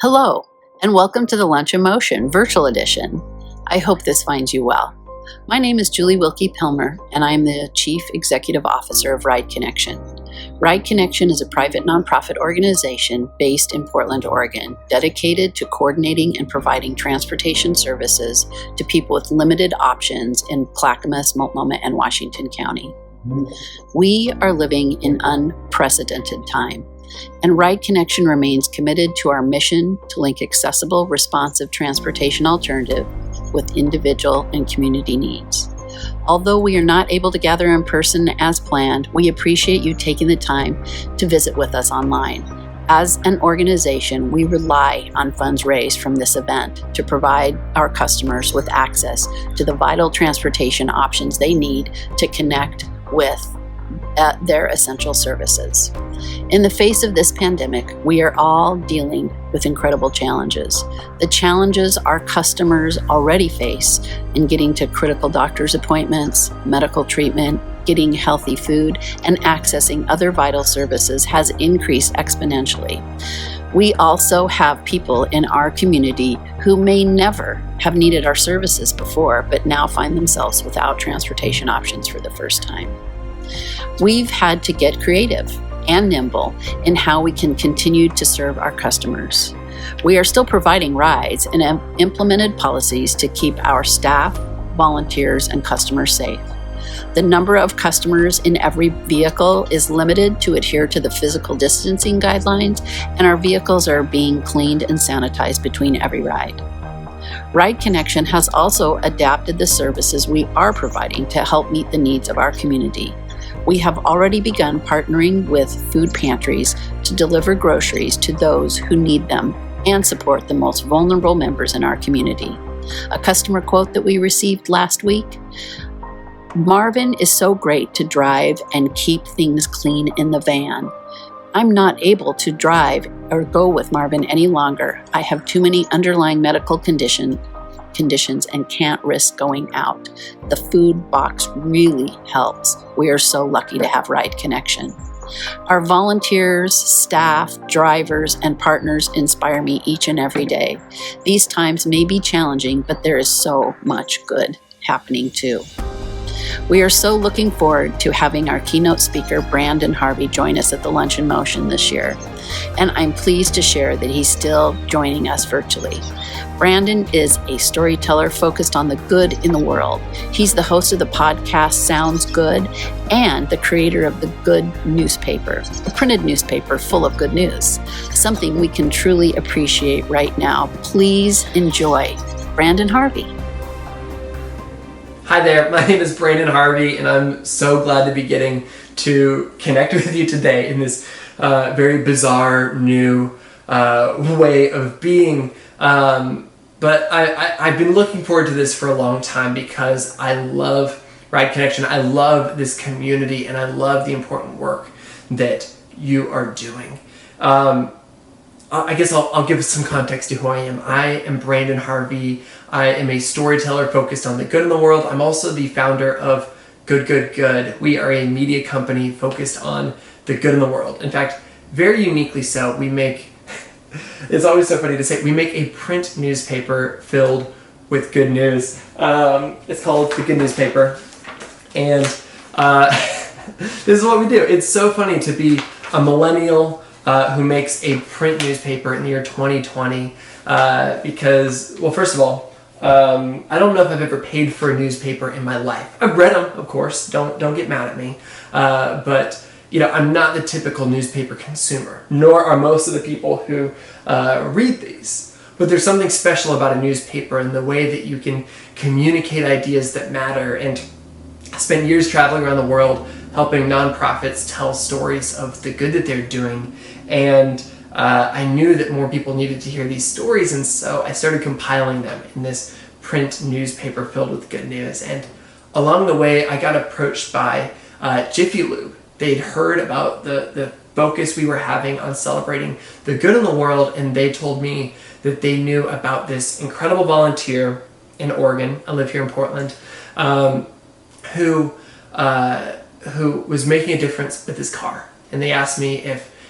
Hello, and welcome to the Lunch in Motion Virtual Edition. I hope this finds you well. My name is Julie Wilkie-Pilmer, and I am the Chief Executive Officer of Ride Connection. Ride Connection is a private nonprofit organization based in Portland, Oregon, dedicated to coordinating and providing transportation services to people with limited options in Clackamas, Multnomah, and Washington County. We are living in unprecedented time, and Ride Connection remains committed to our mission to link accessible, responsive transportation alternative with individual and community needs. Although we are not able to gather in person as planned, we appreciate you taking the time to visit with us online. As an organization, we rely on funds raised from this event to provide our customers with access to the vital transportation options they need to connect with their essential services. In the face of this pandemic, we are all dealing with incredible challenges. The challenges our customers already face in getting to critical doctor's appointments, medical treatment, getting healthy food, and accessing other vital services has increased exponentially. We also have people in our community who may never have needed our services before, but now find themselves without transportation options for the first time. We've had to get creative and nimble in how we can continue to serve our customers. We are still providing rides and have implemented policies to keep our staff, volunteers, and customers safe. The number of customers in every vehicle is limited to adhere to the physical distancing guidelines, and our vehicles are being cleaned and sanitized between every ride. Ride Connection has also adapted the services we are providing to help meet the needs of our community. We have already begun partnering with food pantries to deliver groceries to those who need them and support the most vulnerable members in our community. A customer quote that we received last week: "Marvin is so great to drive and keep things clean in the van. I'm not able to drive or go with Marvin any longer. I have too many underlying medical conditions and can't risk going out. The food box really helps. We are so lucky to have Ride Connection." Our volunteers, staff, drivers, and partners inspire me each and every day. These times may be challenging, but there is so much good happening too. We are so looking forward to having our keynote speaker, Branden Harvey, join us at the Lunch in Motion this year. And I'm pleased to share that he's still joining us virtually. Branden is a storyteller focused on the good in the world. He's the host of the podcast Sounds Good and the creator of the Good newspaper, a printed newspaper full of good news, something we can truly appreciate right now. Please enjoy Branden Harvey. Hi there, my name is Branden Harvey, and I'm so glad to be getting to connect with you today in this very bizarre new way of being. But I've been looking forward to this for a long time because I love Ride Connection. I love this community, and I love the important work that you are doing. I guess I'll give some context to who I am. I am Branden Harvey. I am a storyteller focused on the good in the world. I'm also the founder of Good, Good, Good. We are a media company focused on the good in the world. In fact, very uniquely so, we make, it's always so funny to say, we make a print newspaper filled with good news. It's called the Good Newspaper. And this is what we do. It's so funny to be a millennial who makes a print newspaper in the year 2020 because, well, first of all, I don't know if I've ever paid for a newspaper in my life. I've read them, of course. Don't get mad at me. But you know, I'm not the typical newspaper consumer, nor are most of the people who read these. But there's something special about a newspaper and the way that you can communicate ideas that matter. And I spent years traveling around the world helping nonprofits tell stories of the good that they're doing. And I knew that more people needed to hear these stories, and so I started compiling them in this print newspaper filled with good news. And along the way, I got approached by Jiffy Lube. They'd heard about the focus we were having on celebrating the good in the world, and they told me that they knew about this incredible volunteer in Oregon, I live here in Portland, who was making a difference with his car. And they asked me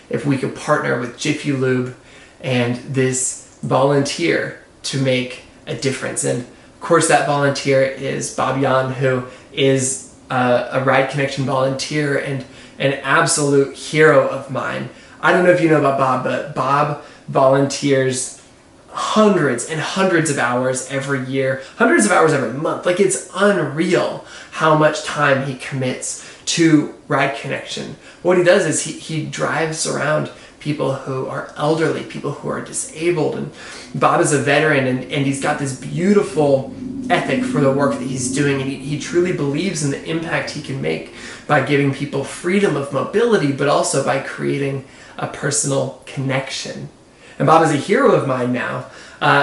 if we could partner with Jiffy Lube and this volunteer to make a difference. And of course that volunteer is Bob Yan, who is a Ride Connection volunteer and an absolute hero of mine. I don't know if you know about Bob, but Bob volunteers hundreds and hundreds of hours every year, hundreds of hours every month. Like, it's unreal how much time he commits to Ride Connection. What he does is he drives around people who are elderly, people who are disabled, and Bob is a veteran, and he's got this beautiful ethic for the work that he's doing, and he truly believes in the impact he can make by giving people freedom of mobility, but also by creating a personal connection. And Bob is a hero of mine now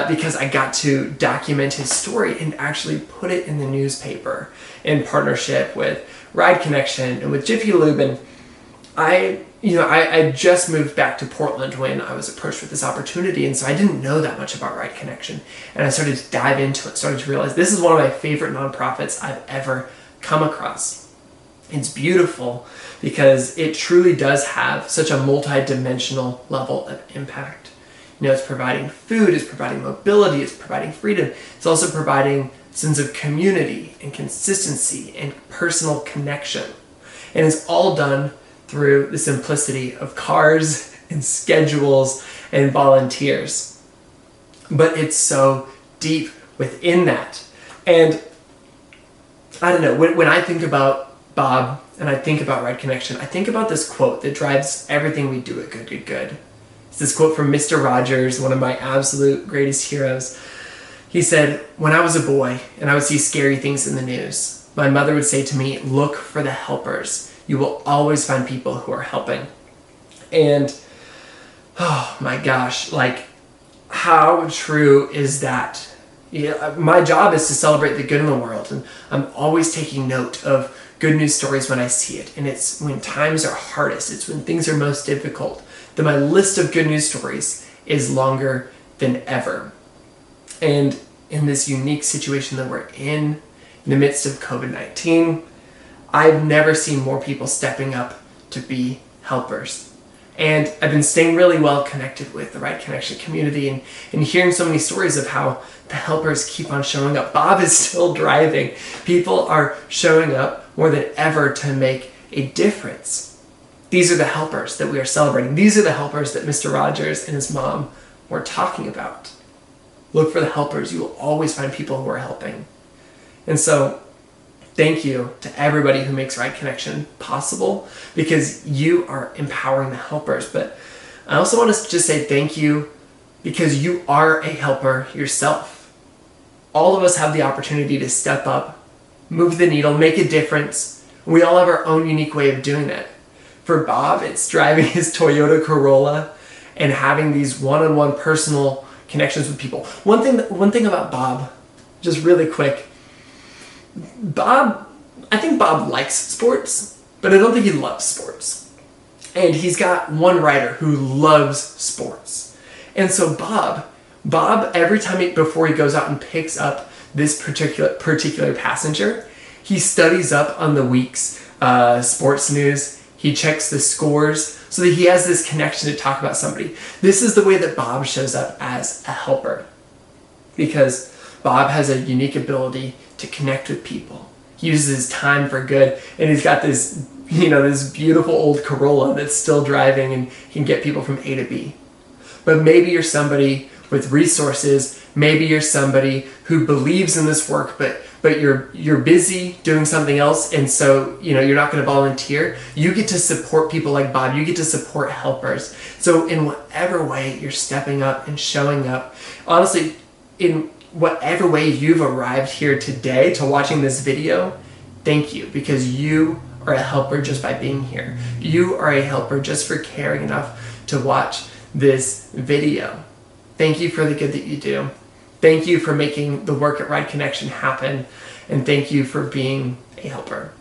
because I got to document his story and actually put it in the newspaper in partnership with Ride Connection and with Jiffy Lube. And I just moved back to Portland when I was approached with this opportunity, and so I didn't know that much about Ride Connection. And I started to dive into it, started to realize this is one of my favorite nonprofits I've ever come across. It's beautiful because it truly does have such a multi-dimensional level of impact. It's providing food, it's providing mobility, it's providing freedom. It's also providing a sense of community and consistency and personal connection. And it's all done through the simplicity of cars and schedules and volunteers. But it's so deep within that. And I don't know, when I think about Bob and I think about Ride Connection, I think about this quote that drives everything we do at Good. It's this quote from Mr. Rogers, one of my absolute greatest heroes. He said, "When I was a boy and I would see scary things in the news, my mother would say to me, 'Look for the helpers. You will always find people who are helping.'" And oh my gosh, like, how true is that? My job is to celebrate the good in the world, and I'm always taking note of good news stories when I see it. And it's when times are hardest, it's when things are most difficult, that my list of good news stories is longer than ever. And in this unique situation that we're in the midst of COVID-19, I've never seen more people stepping up to be helpers. And I've been staying really well connected with the Ride Connection community and hearing so many stories of how the helpers keep on showing up. Bob is still driving. People are showing up more than ever to make a difference. These are the helpers that we are celebrating. These are the helpers that Mr. Rogers and his mom were talking about. Look for the helpers. You will always find people who are helping. And so, thank you to everybody who makes Ride Connection possible, because you are empowering the helpers. But I also want to just say thank you because you are a helper yourself. All of us have the opportunity to step up, move the needle, make a difference. We all have our own unique way of doing that. For Bob, it's driving his Toyota Corolla and having these one-on-one personal connections with people. One thing about Bob, just really quick, I think Bob likes sports, but I don't think he loves sports. And he's got one rider who loves sports. And so Bob, every time before he goes out and picks up this particular passenger, he studies up on the week's sports news. He checks the scores so that he has this connection to talk about somebody. This is the way that Bob shows up as a helper, because Bob has a unique ability to connect with people. He uses his time for good, and he's got this beautiful old Corolla that's still driving and can get people from A to B. But maybe you're somebody with resources, maybe you're somebody who believes in this work, but you're busy doing something else, and so you're not going to volunteer. You get to support people like Bob. You get to support helpers. So in whatever way you're stepping up and showing up, honestly, in whatever way you've arrived here today to watching this video, thank you, because you are a helper just by being here. You are a helper just for caring enough to watch this video. Thank you for the good that you do. Thank you for making the work at Ride Connection happen, and thank you for being a helper.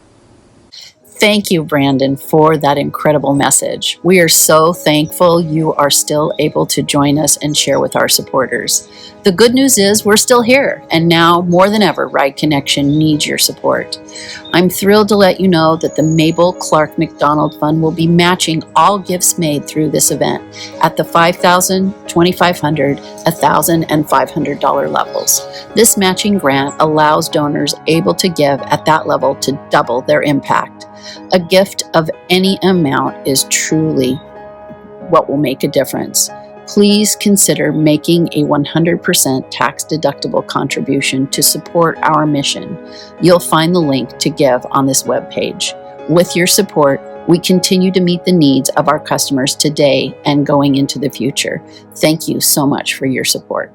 Thank you, Branden, for that incredible message. We are so thankful you are still able to join us and share with our supporters. The good news is we're still here, and now more than ever, Ride Connection needs your support. I'm thrilled to let you know that the Mabel Clark McDonald Fund will be matching all gifts made through this event at the $5,000, $2,500, $1,000, and $500 levels. This matching grant allows donors able to give at that level to double their impact. A gift of any amount is truly what will make a difference. Please consider making a 100% tax-deductible contribution to support our mission. You'll find the link to give on this webpage. With your support, we continue to meet the needs of our customers today and going into the future. Thank you so much for your support.